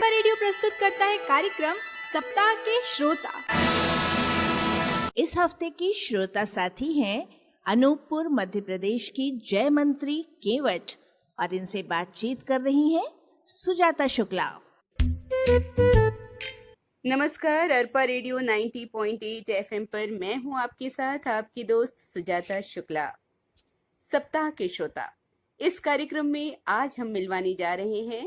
Arpa radio प्रस्तुत करता है कार्यक्रम सप्ताह के श्रोता। इस हफ्ते की श्रोता साथी हैं अनूपपुर मध्य प्रदेश की जय मंत्री केवट और इनसे बातचीत कर रही हैं सुजाता शुक्ला। नमस्कार, अरपा रेडियो 90.8 एफएम पर मैं हूं आपके साथ आपकी दोस्त सुजाता शुक्ला। सप्ताह के श्रोता, इस कार्यक्रम में आज हम मिलवाने जा रहे हैं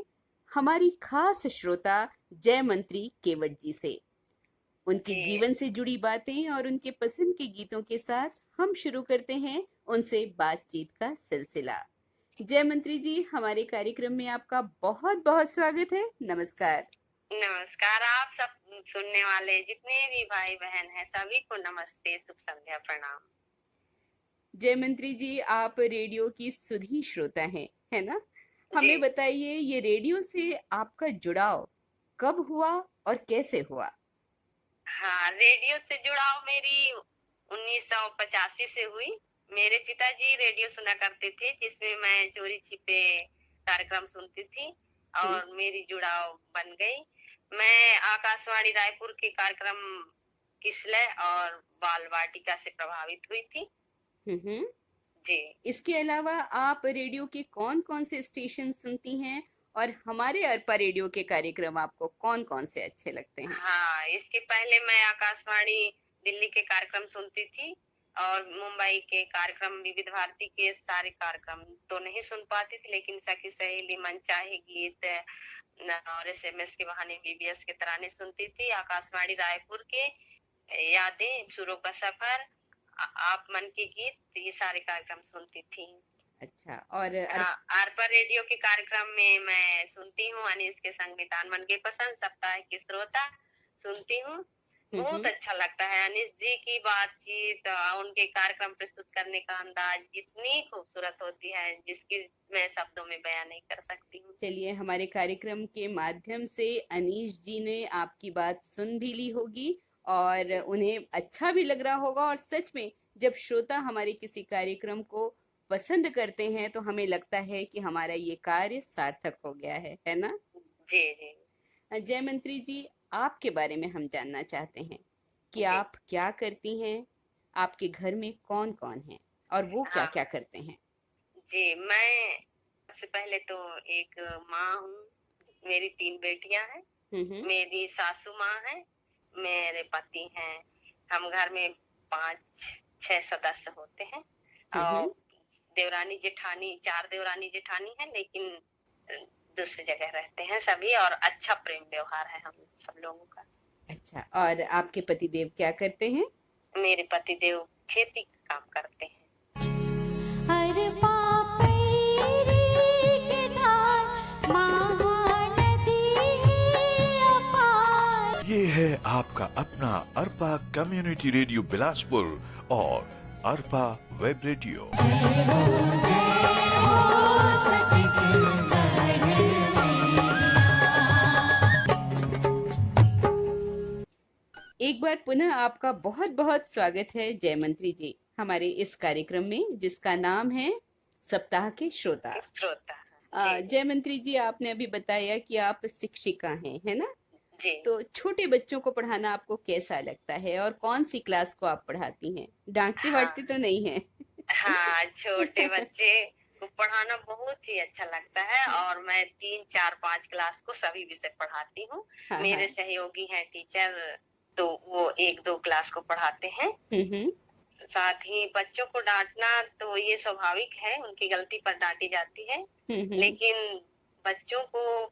हमारी खास श्रोता जय मंत्री केवट जी से। उनके जीवन से जुड़ी बातें और उनके पसंद के गीतों के साथ हम शुरू करते हैं उनसे बातचीत का सिलसिला। जय मंत्री जी, हमारे कार्यक्रम में आपका बहुत बहुत स्वागत है। नमस्कार। नमस्कार। आप सब सुनने वाले जितने भी भाई बहन हैं सभी को नमस्ते, शुभ संध्या, प्रणाम। जय मंत्री जी, आप रेडियो की सुधी श्रोता हैं, है ना? हमें बताइए, ये रेडियो से आपका जुड़ाव कब हुआ और कैसे हुआ? हाँ, रेडियो से जुड़ाव मेरी 1985 से हुई। मेरे पिताजी रेडियो सुना करते थे जिसमें मैं चोरी छिपे कार्यक्रम सुनती थी और मेरी जुड़ाव बन गई। मैं आकाशवाणी रायपुर के कार्यक्रम किसलय और बाल वाटिका से प्रभावित हुई थी। जी। इसके अलावा आप रेडियो के कौन कौन से स्टेशन सुनती हैं और हमारे अरपा रेडियो के कार्यक्रम आपको कौन कौन से अच्छे लगते हैं? हाँ, इसके पहले मैं आकाशवाणी दिल्ली के कार्यक्रम सुनती थी और मुंबई के कार्यक्रम, विविध भारती के सारे कार्यक्रम तो नहीं सुन पाती थी, लेकिन सखी सहेली, मनचाहे गीत और SMS के बहाने बीबीएस के तराने सुनती थी। आकाशवाणी रायपुर के यादें, सुरों का सफर, आप मन के गीत, ये सारे कार्यक्रम सुनती थी। अच्छा। और अरपा रेडियो के कार्यक्रम में मैं सुनती हूँ अनीस के संगीतान मन के पसंद, सप्ताह की श्रोता सुनती हूँ। बहुत अच्छा लगता है अनीस जी की बातचीत, उनके कार्यक्रम प्रस्तुत करने का अंदाज इतनी खूबसूरत होती है जिसकी मैं शब्दों में बयान नहीं कर सकती हूँ। चलिए, हमारे कार्यक्रम के माध्यम से अनीस जी ने आपकी बात सुन भी ली होगी और उन्हें अच्छा भी लग रहा होगा। और सच में जब श्रोता हमारे किसी कार्यक्रम को पसंद करते हैं तो हमें लगता है कि हमारा ये कार्य सार्थक हो गया है ना? जी जी। जय मंत्री जी, आपके बारे में हम जानना चाहते हैं कि आप क्या करती हैं, आपके घर में कौन कौन है और वो क्या क्या करते हैं? जी, मैं सबसे पहले तो एक माँ हूँ, मेरी 3 बेटियां हैं, मेरी सासू माँ है, मेरे पति हैं। हम घर में 5-6 सदस्य होते हैं और देवरानी जेठानी, 4 देवरानी जेठानी है, लेकिन दूसरी जगह रहते हैं सभी और अच्छा प्रेम व्यवहार है हम सब लोगों का। अच्छा। और आपके पतिदेव क्या करते हैं? मेरे पतिदेव खेती का काम करते हैं। ये है आपका अपना अरपा कम्युनिटी रेडियो बिलासपुर और अरपा वेब रेडियो। एक बार पुनः आपका बहुत बहुत स्वागत है जय मंत्री जी हमारे इस कार्यक्रम में जिसका नाम है सप्ताह के श्रोता। जय मंत्री जी, आपने अभी बताया कि आप शिक्षिका हैं, है ना? जी। तो छोटे बच्चों को पढ़ाना आपको कैसा लगता है और कौन सी क्लास को आप पढ़ाती हैं? डांटती वाटती तो नहीं है? हाँ, छोटे बच्चे को पढ़ाना बहुत ही अच्छा लगता है और मैं 3, 4, 5 क्लास को सभी विषय पढ़ाती हूँ। मेरे सहयोगी हैं टीचर, तो वो 1-2 क्लास को पढ़ाते हैं। साथ ही बच्चों को डांटना तो ये स्वाभाविक है, उनकी गलती पर डांटी जाती है, लेकिन बच्चों को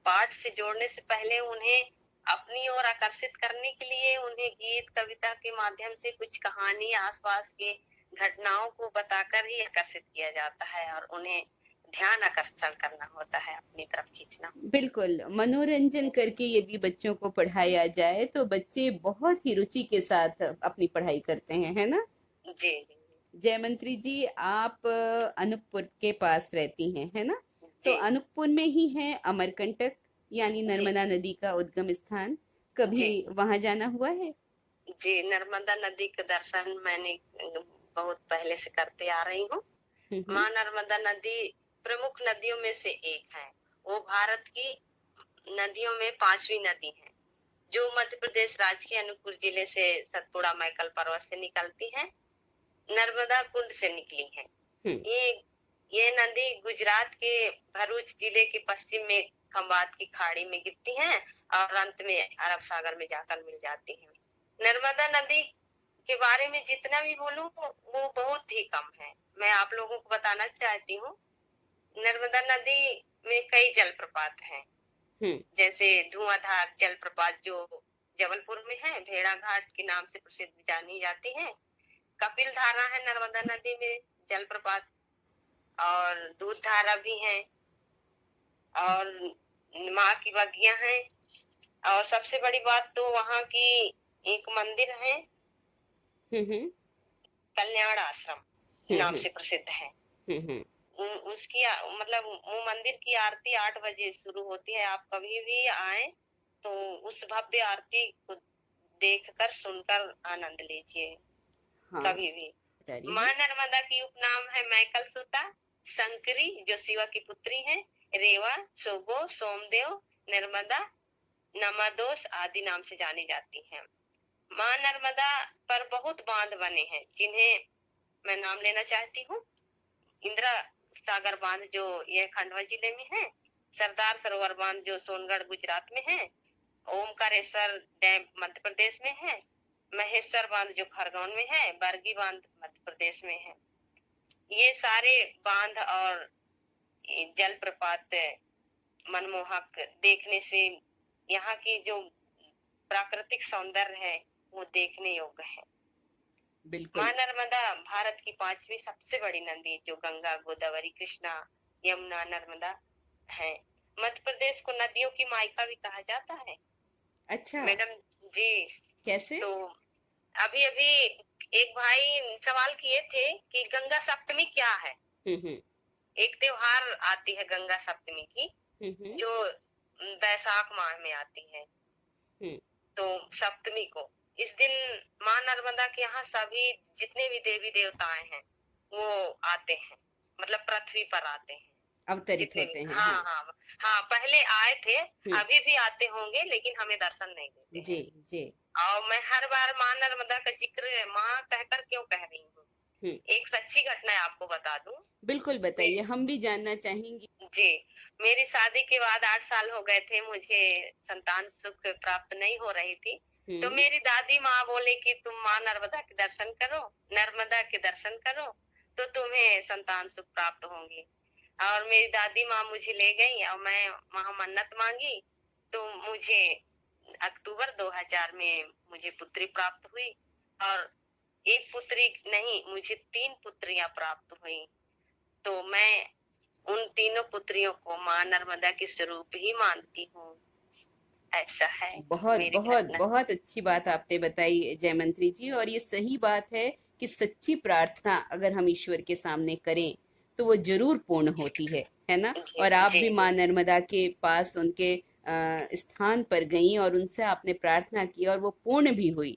पाठ से जोड़ने से पहले उन्हें अपनी ओर आकर्षित करने के लिए उन्हें गीत, कविता के माध्यम से कुछ कहानी, आसपास के घटनाओं को बताकर ही आकर्षित किया जाता है और उन्हें ध्यान आकर्षण करना होता है, अपनी तरफ खींचना। बिल्कुल, मनोरंजन करके यदि बच्चों को पढ़ाया जाए तो बच्चे बहुत ही रुचि के साथ अपनी पढ़ाई करते हैं, है ना? जी। जय मंत्री जी, आप अनूपपुर के पास रहती हैं, है ना? तो अनूपपुर में ही है अमरकंटक, यानी नर्मदा नदी का उद्गम स्थान। कभी वहाँ जाना हुआ है? जी, नर्मदा नदी के दर्शन मैंने बहुत पहले से करते आ रही हूँ। माँ नर्मदा नदी प्रमुख नदियों में से एक है। वो भारत की नदियों में 5वीं नदी है, जो मध्य प्रदेश राज्य के अनूपपुर जिले से सतपुड़ा मैकल पर्वत से निकलती है, नर्मदा कुंड से निकली है। ये नदी गुजरात के भरूच जिले के पश्चिम में खंबात की खाड़ी में गिरती है और अंत में अरब सागर में जाकर मिल जाती है। नर्मदा नदी के बारे में जितना भी बोलूं वो बहुत ही कम है। मैं आप लोगों को बताना चाहती हूँ, नर्मदा नदी में कई जलप्रपात हैं, जैसे धुआंधार जलप्रपात जो जबलपुर में है, भेड़ा घाट के नाम से प्रसिद्ध जानी जाती है। कपिल धारा है नर्मदा नदी में जलप्रपात, और दूध धारा भी है, और माँ की बगिया है, और सबसे बड़ी बात तो वहाँ की एक मंदिर है, कल्याण आश्रम नाम से प्रसिद्ध है। उसकी मतलब वो मंदिर की आरती 8 बजे शुरू होती है। आप कभी भी आए तो उस भव्य आरती को देखकर सुनकर आनंद लीजिए। कभी भी। माँ नर्मदा की उपनाम है मैकल सुता, शंकरी जो शिवा की पुत्री है, रेवा, सोबो, सोमदेव, नर्मदा, नमादोस आदि नाम से जानी जाती हैं। माँ नर्मदा पर बहुत बांध बने हैं, जिन्हें मैं नाम लेना चाहती हूँ। इंदिरा सागर बांध जो यह खंडवा जिले में है, सरदार सरोवर बांध जो सोनगढ़ गुजरात में है, ओमकारेश्वर डैम मध्य प्रदेश में है, महेश्वर बांध जो खरगोन में है, बरगी बांध मध्य प्रदेश में है। ये सारे बांध और जलप्रपात मनमोहक, देखने से यहाँ की जो प्राकृतिक सौंदर्य है वो देखने योग्य है। बिल्कुल। माँ नर्मदा भारत की 5वीं सबसे बड़ी नदी जो गंगा, गोदावरी, कृष्णा, यमुना, नर्मदा है। मध्य प्रदेश को नदियों की मायका भी कहा जाता है। अच्छा मैडम जी, कैसे? तो अभी अभी एक भाई सवाल किए थे कि गंगा सप्तमी क्या है। एक त्योहार आती है गंगा सप्तमी की, जो बैसाख माह में आती है। तो सप्तमी को इस दिन माँ नर्मदा के यहाँ सभी जितने भी देवी देवताएं हैं वो आते हैं, मतलब पृथ्वी पर आते हैं, अवतरित होते हैं। हाँ, पहले आए थे, अभी भी आते होंगे, लेकिन हमें दर्शन नहीं देते। जी। और मैं हर बार माँ नर्मदा का जिक्र माँ कहकर क्यों कह रही हूँ, एक सच्ची घटना आपको बता दूं। बिल्कुल बताइए, हम भी जानना चाहेंगे। जी, मेरी शादी के बाद 8 साल हो गए थे, मुझे संतान सुख प्राप्त नहीं हो रही थी। तो मेरी दादी माँ बोले कि तुम माँ नर्मदा के दर्शन करो, नर्मदा के दर्शन करो तो तुम्हें संतान सुख प्राप्त होंगे। और मेरी दादी माँ मुझे ले गई और मैं वहाँ मन्नत मांगी, तो मुझे अक्टूबर 2000 में मुझे पुत्री प्राप्त हुई, और एक पुत्री नहीं, मुझे 3 पुत्रियां प्राप्त हुई। तो मैं उन तीनों पुत्रियों को माँ नर्मदा के स्वरूप ही मानती हूँ। ऐसा है। बहुत अच्छी बात आपने बताई जयमंत्री जी, और ये सही बात है कि सच्ची प्रार्थना अगर हम ईश्वर के सामने करें तो वो जरूर पूर्ण होती है ना। और आप भी माँ नर्मदा के पास उनके स्थान पर गई और उनसे आपने प्रार्थना की और वो पूर्ण भी हुई।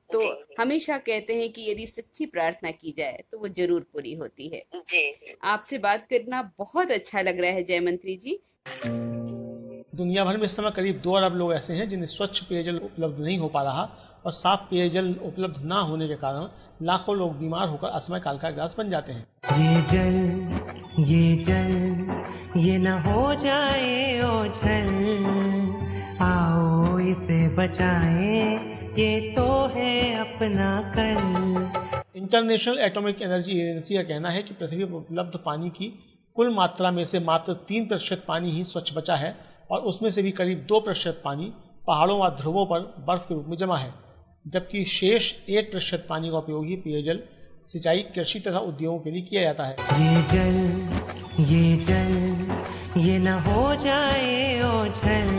तो हमेशा कहते हैं कि यदि सच्ची प्रार्थना की जाए तो वो जरूर पूरी होती है। आपसे बात करना बहुत अच्छा लग रहा है जयमंत्री जी। दुनिया भर में इस समय करीब 2 अरब लोग ऐसे हैं जिन्हें स्वच्छ पेयजल उपलब्ध नहीं हो पा रहा, और साफ पेयजल उपलब्ध ना होने के कारण लाखों लोग बीमार होकर अस्थमा काल का ग्रास बन जाते हैं। ये जल ये न हो जाए ओझल, आओ इसे बचाएं, ये तो है अपना कल। इंटरनेशनल एटॉमिक एनर्जी एजेंसी का कहना है कि पृथ्वी पर उपलब्ध पानी की कुल मात्रा में से मात्र 3% पानी ही स्वच्छ बचा है, और उसमें से भी करीब 2% पानी पहाड़ों व ध्रुवों पर बर्फ के रूप में जमा है, जबकि शेष 1% पानी का उपयोग ही पेयजल, सिंचाई, कृषि तथा उद्योगों के लिए किया जाता है। ये न हो जाए ओझल।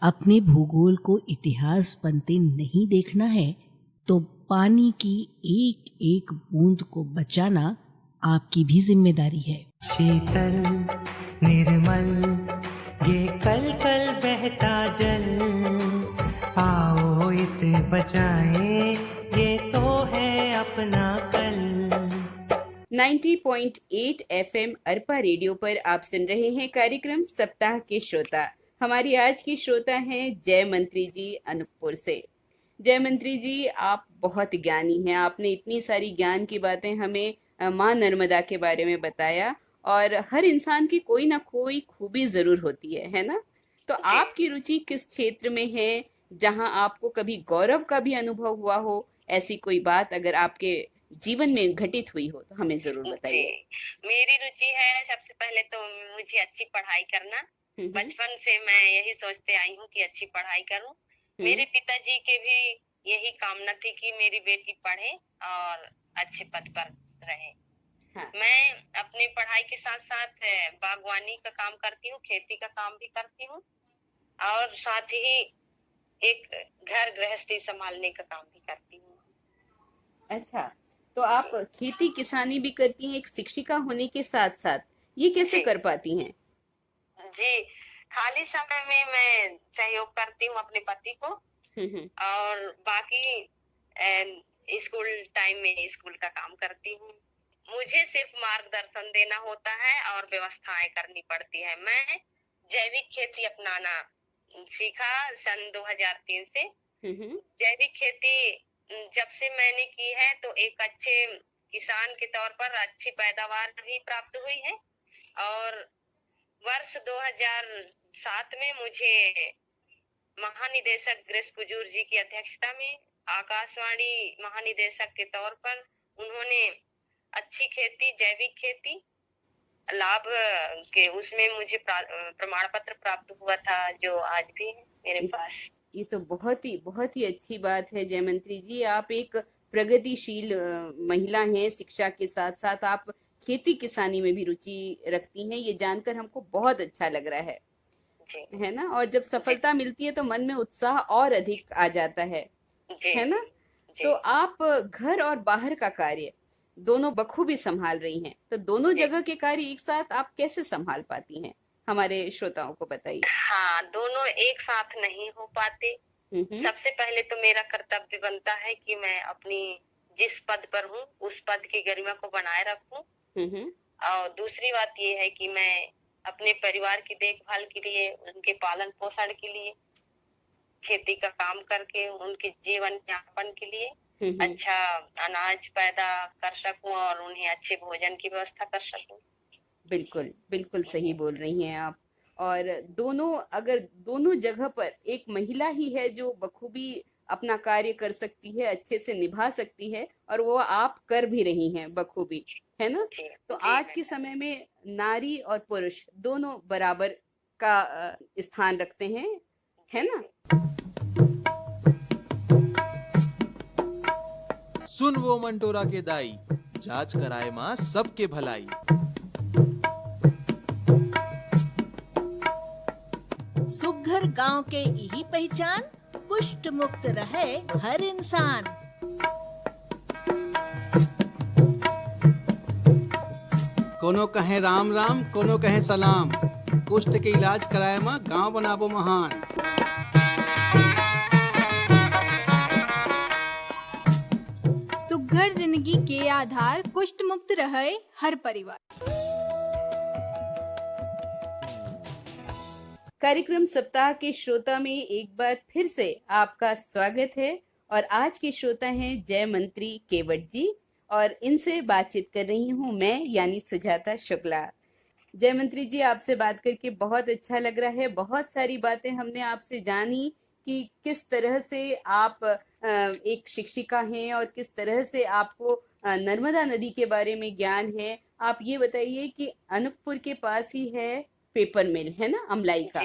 अपने भूगोल को इतिहास बनते नहीं देखना है तो पानी की एक एक बूंद को बचाना आपकी भी जिम्मेदारी है। शीतल निर्मल ये कल कल बहता जल, आओ इसे बचाएं, ये तो है अपना कल। 90.8 FM अरपा रेडियो पर आप सुन रहे हैं कार्यक्रम सप्ताह के श्रोता। हमारी आज की श्रोता हैं जय मंत्री जी अनूपपुर से। जय मंत्री जी, आप बहुत ज्ञानी हैं। आपने इतनी सारी ज्ञान की बातें हमें माँ नर्मदा के बारे में बताया, और हर इंसान की कोई ना कोई खूबी जरूर होती है ना? तो जी। आपकी रुचि किस क्षेत्र में है, जहां आपको कभी गौरव का भी अनुभव हुआ हो? ऐसी कोई बात अगर आपके जीवन में घटित हुई हो तो हमें जरूर जी, बताइए। मेरी रुचि है सबसे पहले तो मुझे अच्छी पढ़ाई करना। हम्म। बचपन से मैं यही सोचते आई हूँ कि अच्छी पढ़ाई करूँ। मेरे पिताजी के भी यही कामना थी कि मेरी बेटी पढ़े और अच्छे पद पर रहे। हाँ। मैं अपनी पढ़ाई के साथ साथ बागवानी का काम करती हूँ, खेती का काम भी करती हूँ, और साथ ही एक घर गृहस्थी संभालने का काम भी करती हूँ। अच्छा, तो आप खेती किसानी भी करती हैं एक शिक्षिका होने के साथ साथ, ये कैसे जी। कर पाती हैं? जी, खाली समय में मैं सहयोग करती हूँ अपने पति को, हम्म। और बाकी स्कूल टाइम में स्कूल का काम करती हूँ। मुझे सिर्फ मार्गदर्शन देना होता है और व्यवस्थाएं करनी पड़ती है। मैं जैविक खेती अपनाना सीखा सन 2003 से। हम्म। जैविक खेती जब से मैंने की है तो एक अच्छे किसान के तौर पर अच्छी पैदावार भी प्राप्त हुई है, और वर्ष 2007 में मुझे महानिदेशक ग्रेस कुजूर जी की अध्यक्षता में आकाशवाणी महानिदेशक के तौर पर उन्होंने अच्छी खेती, जैविक खेती लाभ के उसमें मुझे प्रमाण पत्र प्राप्त हुआ था, जो आज भी है मेरे पास। ये तो बहुत ही अच्छी बात है जय मंत्री जी। आप एक प्रगतिशील महिला हैं, शिक्षा के साथ साथ आप खेती किसानी में भी रुचि रखती हैं। ये जानकर हमको बहुत अच्छा लग रहा है जी। है ना? और जब सफलता मिलती है तो मन में उत्साह और अधिक आ जाता है जी। है ना? जी। तो आप घर और बाहर का कार्य दोनों बखूबी संभाल रही हैं, तो दोनों जी। जगह के कार्य एक साथ आप कैसे संभाल पाती हैं? हमारे श्रोताओं को बताइए। हाँ, दोनों एक साथ नहीं हो पाते। सबसे पहले तो मेरा कर्तव्य बनता है कि मैं अपनी जिस पद पर हूँ उस पद की गरिमा को बनाए रखूं, और दूसरी बात ये है कि मैं अपने परिवार की देखभाल के लिए, उनके पालन पोषण के लिए, खेती का काम करके उनके जीवन यापन के लिए अच्छा अनाज पैदा कर सकूं और उन्हें अच्छे भोजन की व्यवस्था कर सकूं। बिल्कुल बिल्कुल सही बोल रही हैं आप। और अगर दोनों जगह पर एक महिला ही है जो बखूबी अपना कार्य कर सकती है, अच्छे से निभा सकती है, और वो आप कर भी रही हैं बखूबी, है ना? तो आज के समय में नारी और पुरुष दोनों बराबर का स्थान रखते हैं, है ना? सुन वो मंटोरा के दाई, जांच कराए माँ सबके भलाई। सुघर गांव के यही पहचान, कुष्ठ मुक्त रहे हर इंसान। कोनो कहे राम राम, कोनो कहे सलाम, कुष्ठ के इलाज कराए माँ गांव बनाबो महान। सुघर जिंदगी के आधार, कुष्ठ मुक्त रहे हर परिवार। कार्यक्रम सप्ताह के श्रोता में एक बार फिर से आपका स्वागत है, और आज के श्रोता हैं जय मंत्री केवट जी, और इनसे बातचीत कर रही हूँ मैं, यानी सुजाता शुक्ला। जय मंत्री जी, आपसे बात करके बहुत अच्छा लग रहा है। बहुत सारी बातें हमने आपसे जानी कि किस तरह से आप एक शिक्षिका हैं और किस तरह से आपको नर्मदा नदी के बारे में ज्ञान है। आप ये बताइए कि अनूपपुर के पास ही है पेपर मिल, है ना, अमलाई का,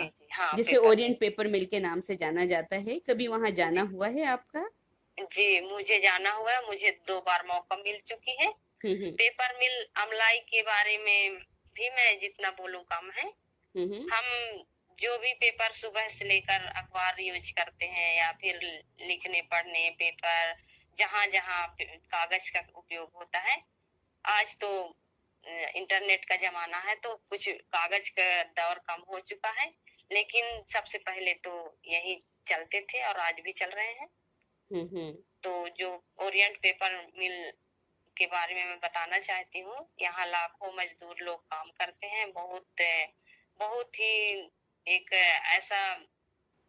जिसे ओरिएंट पेपर मिल के नाम से जाना जाता है। कभी वहाँ जाना हुआ है आपका? जी, मुझे जाना हुआ है, मुझे 2 बार मौका मिल चुकी है। पेपर मिल अमलाई के बारे में भी मैं जितना बोलूं कम है। हम जो भी पेपर सुबह से लेकर अखबार यूज करते हैं या फिर लिखने पढ़ने पेपर, जहाँ जहाँ कागज का उपयोग होता है, आज तो इंटरनेट का जमाना है तो कुछ कागज का दौर कम हो चुका है, लेकिन सबसे पहले तो यही चलते थे और आज भी चल रहे हैं। तो जो ओरिएंट पेपर मिल के बारे में मैं बताना चाहती हूँ। यहाँ लाखों मजदूर लोग काम करते हैं, बहुत ही एक ऐसा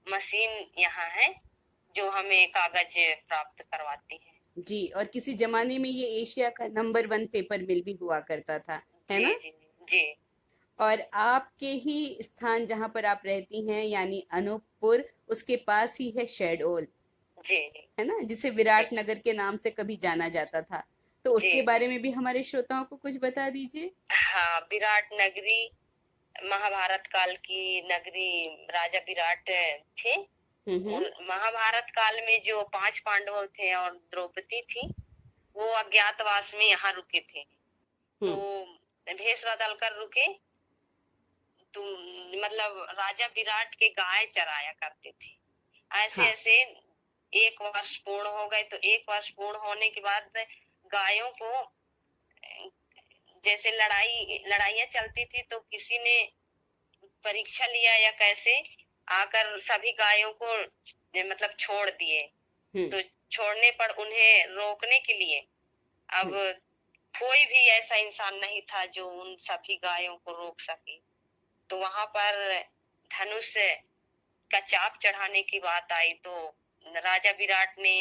मशीन यहाँ है जो हमें कागज प्राप्त करवाती है। जी, और किसी जमाने में ये एशिया का नंबर 1 पेपर मिल भी हुआ करता था, है ना? जी जी। और आपके ही स्थान जहाँ पर आप रहती हैं यानी अनूपपुर, उसके पास ही है शहडोल, जी है ना, जिसे विराट नगर के नाम से कभी जाना जाता था। तो उसके जी। बारे में भी हमारे श्रोताओं को कुछ बता दीजिए। हाँ, विराट नगरी महाभारत काल की नगरी, राजा विराट थे। महाभारत काल में जो 5 पांडव थे और द्रौपदी थी, वो अज्ञातवास में यहाँ रुके थे। तो भेष बदल कर रुके, तो मतलब राजा विराट के गाय चराया करते थे। ऐसे ऐसे 1 वर्ष पूर्ण हो गए, तो 1 वर्ष पूर्ण होने के बाद गायों को, जैसे लड़ाइयाँ चलती थी, तो किसी ने परीक्षा लिया या कैसे आकर सभी गायों को मतलब छोड़ दिए। तो छोड़ने पर उन्हें रोकने के लिए अब कोई भी ऐसा इंसान नहीं था जो उन सभी गायों को रोक सके। तो वहां पर धनुष का चाप चढ़ाने की बात आई, तो राजा विराट ने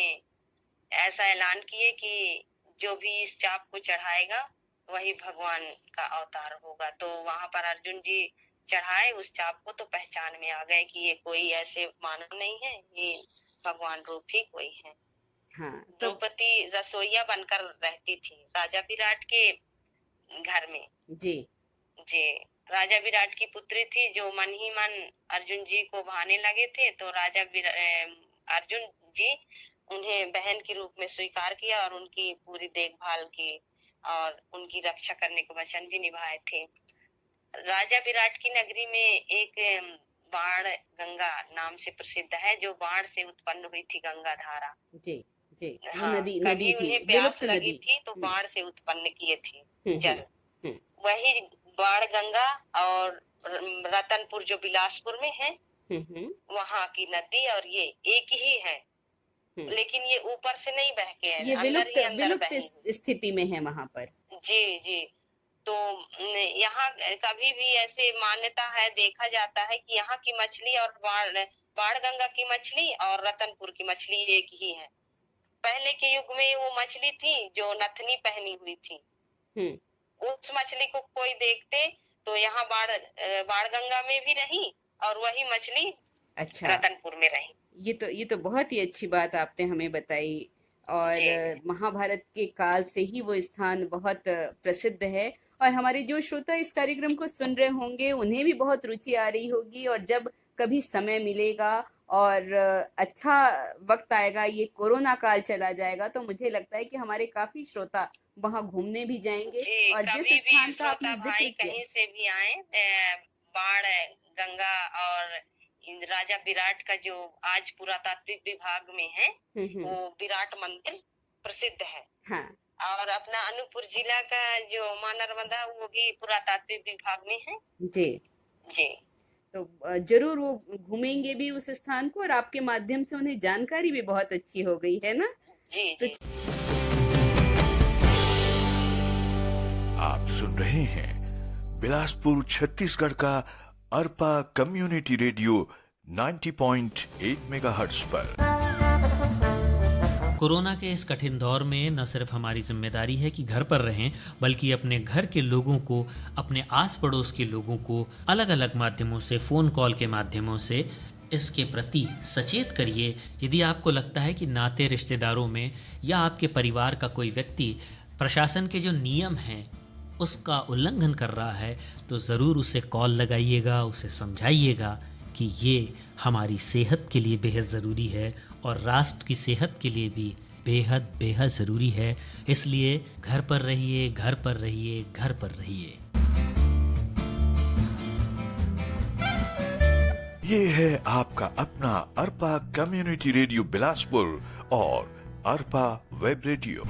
ऐसा ऐलान किए कि जो भी इस चाप को चढ़ाएगा वही भगवान का अवतार होगा। तो वहां पर अर्जुन जी चढ़ाए उस चाप को, तो पहचान में आ गए कि ये कोई ऐसे मानव नहीं है, ये भगवान रूप ही कोई है। हाँ, द्रौपदी रसोइया बनकर रहती थी राजा विराट के घर में। जी जी, राजा विराट की पुत्री थी, जो मन ही मन अर्जुन जी को भाने लगे थे। तो अर्जुन जी उन्हें बहन के रूप में स्वीकार किया और उनकी पूरी देखभाल की और उनकी रक्षा करने के वचन भी निभाए थे। राजा विराट की नगरी में एक बाण गंगा नाम से प्रसिद्ध है, जो बाण से उत्पन्न हुई थी गंगा धारा। जी जी, वो हाँ, नदी थी, उन्हें प्यास विलुप्त लगी नदी थी, तो बाण से उत्पन्न किए थे जल। वही बाण गंगा और रतनपुर जो बिलासपुर में है, वहाँ की नदी और ये एक ही है, लेकिन ये ऊपर से नहीं बह के है, ये विलुप्त स्थिति में है वहाँ पर। जी जी। तो यहाँ कभी भी ऐसे मान्यता है, देखा जाता है कि यहाँ की मछली और बाण गंगा की मछली और रतनपुर की मछली एक ही है। पहले के युग में वो मछली थी जो नथनी पहनी हुई थी, उस मछली को कोई देखते तो यहाँ बाण गंगा में भी रही और वही मछली रतनपुर में रही। ये तो बहुत ही अच्छी बात आपने हमें बताई। और महाभारत के काल से ही वो स्थान बहुत प्रसिद्ध है और हमारे जो श्रोता इस कार्यक्रम को सुन रहे होंगे उन्हें भी बहुत रुचि आ रही होगी। और जब कभी समय मिलेगा और अच्छा वक्त आएगा, ये कोरोना काल चला जाएगा, तो मुझे लगता है कि हमारे काफी श्रोता वहाँ घूमने भी जाएंगे। और जिस स्थान का आपने जिक्र किया, कहीं से भी आए, बाण गंगा और राजा विराट का जो आज पुरातात्विक विभाग में है, वो विराट मंदिर प्रसिद्ध है। हाँ। और अपना अनूपपुर जिला का जो मां नर्मदा, वो भी पुरातात्विक विभाग में है। जी जी। तो जरूर वो घूमेंगे भी उस स्थान को और आपके माध्यम से उन्हें जानकारी भी बहुत अच्छी हो गई है ना। जी तो जी। आप सुन रहे हैं बिलासपुर छत्तीसगढ़ का अर्पा कम्युनिटी रेडियो 90.8 मेगाहर्ट्ज पर। कोरोना के इस कठिन दौर में न सिर्फ हमारी जिम्मेदारी है कि घर पर रहें, बल्कि अपने घर के लोगों को, अपने आस पड़ोस के लोगों को अलग अलग माध्यमों से, फ़ोन कॉल के माध्यमों से इसके प्रति सचेत करिए। यदि आपको लगता है कि नाते रिश्तेदारों में या आपके परिवार का कोई व्यक्ति प्रशासन के जो नियम हैं उसका उल्लंघन कर रहा है, तो ज़रूर उसे कॉल लगाइएगा, उसे समझाइएगा कि ये हमारी सेहत के लिए बेहद ज़रूरी है और राष्ट्र की सेहत के लिए भी बेहद बेहद ज़रूरी है। इसलिए घर पर रहिए, घर पर रहिए, घर पर रहिए। ये है आपका अपना अर्पा कम्युनिटी रेडियो बिलासपुर और अर्पा वेब रेडियो।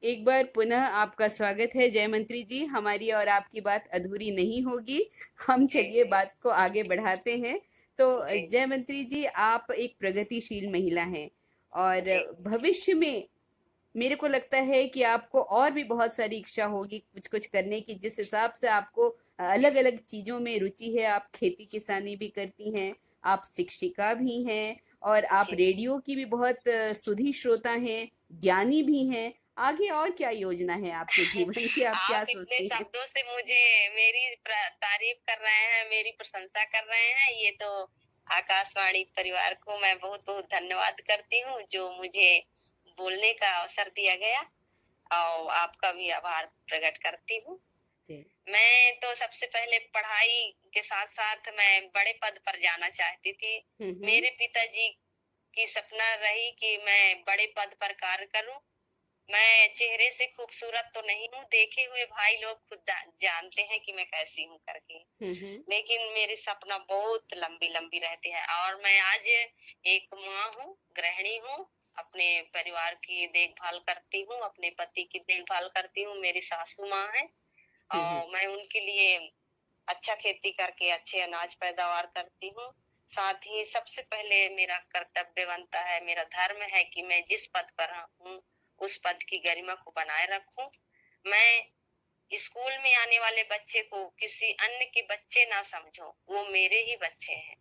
एक बार पुनः आपका स्वागत है जय मंत्री जी। हमारी और आपकी बात अधूरी नहीं होगी, हम चलिए बात को आगे बढ़ाते हैं। तो जय मंत्री जी, आप एक प्रगतिशील महिला हैं और भविष्य में मेरे को लगता है कि आपको और भी बहुत सारी इच्छा होगी कुछ कुछ करने की, जिस हिसाब से आपको अलग अलग चीजों में रुचि है, आप खेती किसानी भी करती हैं, आप शिक्षिका भी हैं और आप रेडियो की भी बहुत सुधी श्रोता हैं, ज्ञानी भी हैं। आगे और क्या योजना है आपके जीवन की, आप क्या सोचते हैं? शब्दों से मुझे मेरी तारीफ कर रहे हैं, मेरी प्रशंसा कर रहे हैं, ये तो आकाशवाणी परिवार को मैं बहुत बहुत धन्यवाद करती हूँ जो मुझे बोलने का अवसर दिया गया, और आपका भी आभार प्रकट करती हूँ। मैं तो सबसे पहले पढ़ाई के साथ साथ मैं बड़े पद पर जाना चाहती थी। मेरे पिताजी की सपना रही कि मैं बड़े पद पर कार्य करूं। मैं चेहरे से खूबसूरत तो नहीं हूँ, देखे हुए भाई लोग खुद जानते हैं कि मैं कैसी हूँ करके, लेकिन मेरी सपना बहुत लंबी लंबी रहती है। और मैं आज एक माँ हूँ, गृहिणी हूँ, अपने परिवार की देखभाल करती हूँ, अपने पति की देखभाल करती हूँ। मेरी सासू माँ है और मैं उनके लिए अच्छा खेती करके अच्छे अनाज पैदावार करती हूँ। साथ ही सबसे पहले मेरा कर्तव्य बनता है, मेरा धर्म है कि मैं जिस पद पर हूँ उस पद की गरिमा को बनाए रखूं। मैं स्कूल में आने वाले बच्चे को किसी अन्य के बच्चे ना समझो, वो मेरे ही बच्चे हैं,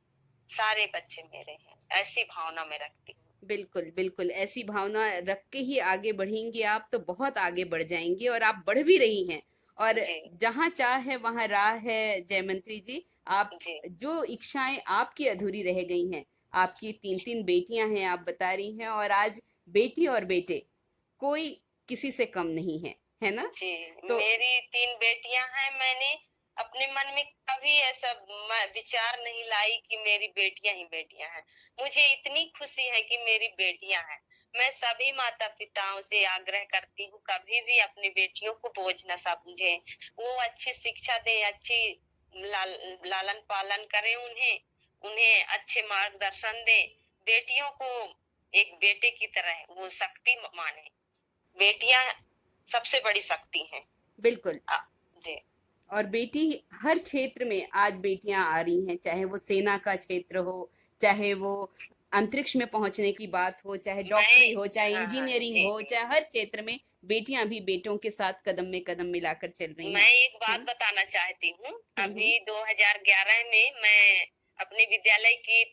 सारे बच्चे मेरे हैं, ऐसी भावना मैं रखती हूँ। बिल्कुल बिल्कुल, ऐसी भावना रख के ही आगे बढ़ेंगे आप तो बहुत आगे बढ़ जाएंगे, और आप बढ़ भी रही हैं। और जहाँ चाह है वहाँ राह है। जयमंत्री जी, आप जो इच्छाएं आपकी अधूरी रह गई हैं, आपकी 3 बेटियां हैं आप बता रही हैं, और आज बेटी और बेटे कोई किसी से कम नहीं है ना? जी, तो मेरी 3 बेटियां हैं। मैंने अपने मन में कभी ऐसा विचार नहीं लाई कि मेरी बेटियां ही बेटियां हैं। मुझे इतनी खुशी है कि मेरी बेटियां हैं। मैं सभी माता पिताओं से आग्रह करती हूँ, कभी भी अपनी बेटियों को बोझ न समझे, वो अच्छी शिक्षा दे, अच्छी लालन पालन करें, उन्हें अच्छे मार्गदर्शन दे। बेटियों को एक बेटे की तरह वो शक्ति माने। बेटियां सबसे बड़ी शक्ति हैं। बिल्कुल जी। और बेटी हर क्षेत्र में आज बेटियां आ रही हैं, चाहे वो सेना का क्षेत्र हो, चाहे वो अंतरिक्ष में पहुंचने की बात हो, चाहे डॉक्टरी हो, चाहे इंजीनियरिंग हो, चाहे हर क्षेत्र में बेटियां भी बेटों के साथ कदम में कदम मिलाकर चल रही हैं। मैं एक बात बताना चाहती हूँ। अभी 2011 में मैं अपने विद्यालय की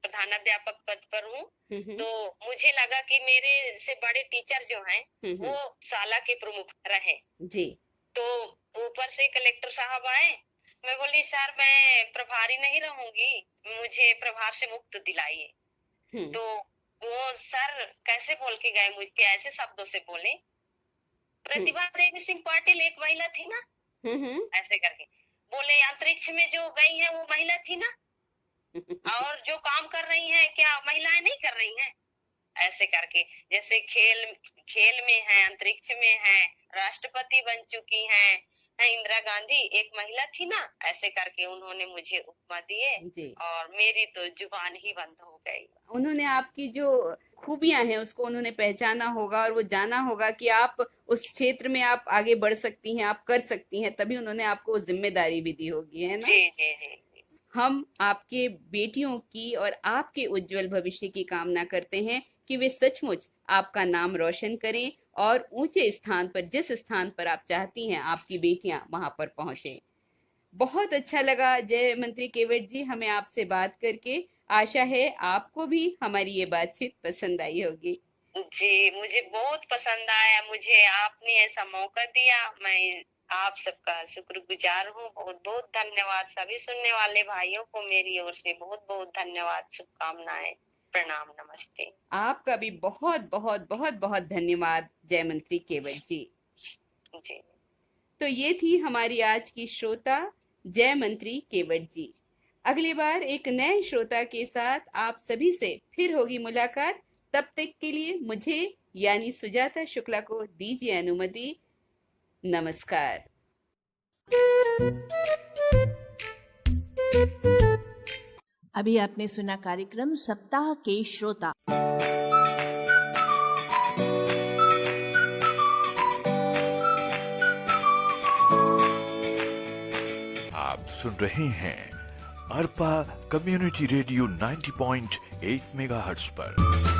प्रधानाध्यापक पद पर हूँ, तो मुझे लगा कि मेरे से बड़े टीचर जो हैं वो शाला के प्रमुख रहे जी। तो ऊपर से कलेक्टर साहब आए, मैं बोली सर मैं प्रभारी नहीं रहूंगी, मुझे प्रभार से मुक्त दिलाइए। तो वो सर कैसे बोल के गए मुझे, ऐसे शब्दों से बोले, प्रतिभा देवी सिंह पाटिल एक महिला थी ना, ऐसे करके बोले, अंतरिक्ष में जो गई है वो महिला थी ना, और जो काम कर रही हैं क्या महिलाएं नहीं कर रही हैं, ऐसे करके। जैसे खेल में है, अंतरिक्ष में है, राष्ट्रपति बन चुकी हैं, इंदिरा गांधी एक महिला थी ना, ऐसे करके उन्होंने मुझे उपमा दिए और मेरी तो जुबान ही बंद हो गई। उन्होंने आपकी जो खूबियां हैं उसको उन्होंने पहचाना होगा और वो जाना होगा कि आप उस क्षेत्र में आप आगे बढ़ सकती हैं, आप कर सकती हैं, तभी उन्होंने आपको जिम्मेदारी भी दी होगी, है ना? जी जी जी। हम आपके बेटियों की और आपके उज्जवल भविष्य की कामना करते हैं कि वे सचमुच आपका नाम रोशन करें और ऊंचे स्थान पर, जिस स्थान पर आप चाहती हैं आपकी बेटियां वहां पर पहुंचे। बहुत अच्छा लगा जय मंत्री केवट जी हमें आपसे बात करके। आशा है आपको भी हमारी ये बातचीत पसंद आई होगी। जी, मुझे बहुत पसंद आया, मुझे आपने ऐसा मौका दिया, मैं आप सबका शुक्रगुजार हूँ। बहुत बहुत धन्यवाद। सभी सुनने वाले भाइयों को मेरी ओर से बहुत बहुत धन्यवाद, शुभकामनाएं, प्रणाम, नमस्ते। आपका भी बहुत बहुत बहुत बहुत धन्यवाद जय मंत्री केवट जी। जी। तो ये थी हमारी आज की श्रोता जय मंत्री केवट जी। अगली बार एक नए श्रोता के साथ आप सभी से फिर होगी मुलाकात। तब तक के लिए मुझे यानी सुजाता शुक्ला को दीजिए अनुमति। नमस्कार। अभी आपने सुना कार्यक्रम सप्ताह के श्रोता। आप सुन रहे हैं अरपा कम्युनिटी रेडियो 90.8 मेगाहर्ट्ज पर।